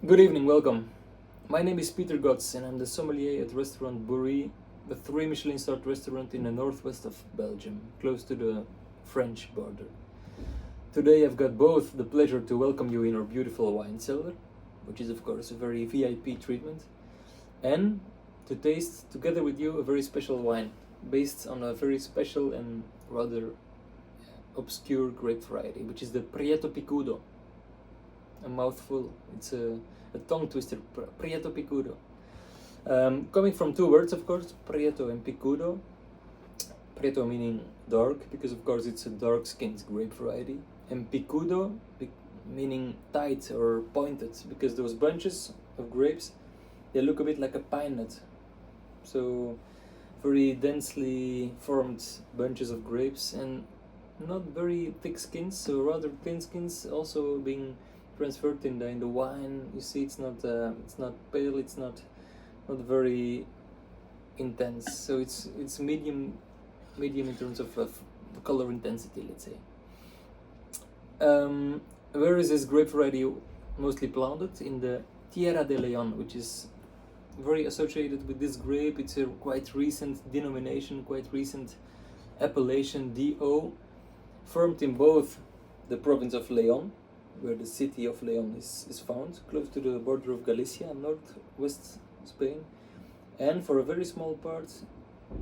Good evening, welcome. My name is Pieter Godts and I'm the sommelier at restaurant Bourrie, a 3 Michelin-starred restaurant in the northwest of Belgium, close to the French border. Today I've got both the pleasure to welcome you in our beautiful wine cellar, which is of course a very VIP treatment, and to taste together with you a very special wine, based on a very special and rather obscure grape variety, which is the Prieto Picudo. A mouthful. It's a tongue twister. Prieto Picudo. Coming from two words, of course, Prieto and Picudo. Prieto meaning dark, because of course it's a dark-skinned grape variety, and Picudo meaning tight or pointed, because those bunches of grapes, they look a bit like a pine nut. So very densely formed bunches of grapes and not very thick skins, so rather thin skins, also being transferred in the wine. You see, it's not pale, it's not very intense. So it's medium in terms of color intensity, let's say. Where is this grape variety mostly planted? In the Tierra de León, which is very associated with this grape. It's a quite recent denomination, quite recent appellation, DO, formed in both the province of León, where the city of León is found, close to the border of Galicia, northwest Spain, and for a very small part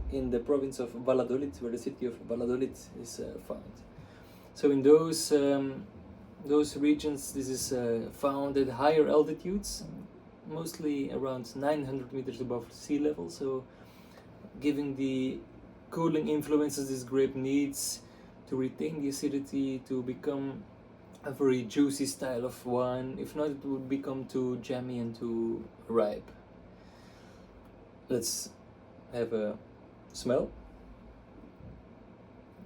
in the province of Valladolid, where the city of Valladolid is found. So in those regions, this is found at higher altitudes, mostly around 900 meters above sea level, so giving the cooling influences this grape needs to retain the acidity, to become a very juicy style of wine. If not, it would become too jammy and too ripe. Let's have a smell.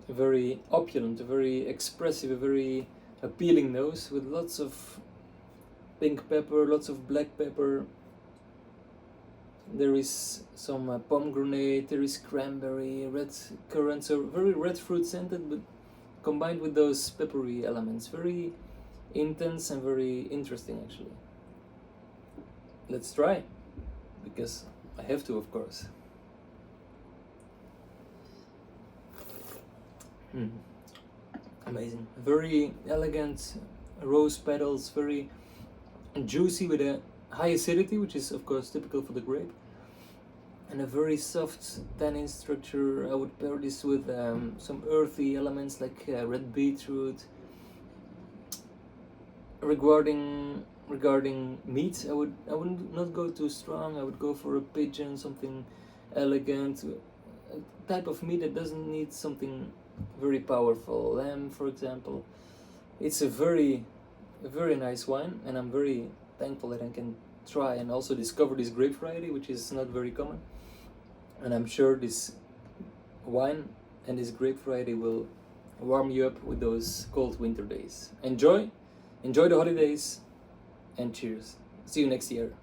A very opulent, a very expressive, a very appealing nose with lots of pink pepper, lots of black pepper. There is some pomegranate, there is cranberry, red currant, so very red fruit scented, but combined with those peppery elements. Very intense and very interesting, actually. Let's try, because I have to, of course. Amazing. Very elegant rose petals, very juicy with a high acidity, which is of course typical for the grape, and a very soft tannin structure. I would pair this with some earthy elements like red beetroot. Regarding meat, I would not go too strong. I would go for a pigeon, something elegant, a type of meat that doesn't need something very powerful. Lamb, for example. It's a very nice wine, and I'm very thankful that I can try and also discover this grape variety, which is not very common. And I'm sure this wine and this grape variety will warm you up with those cold winter days. Enjoy the holidays, and cheers. See you next year.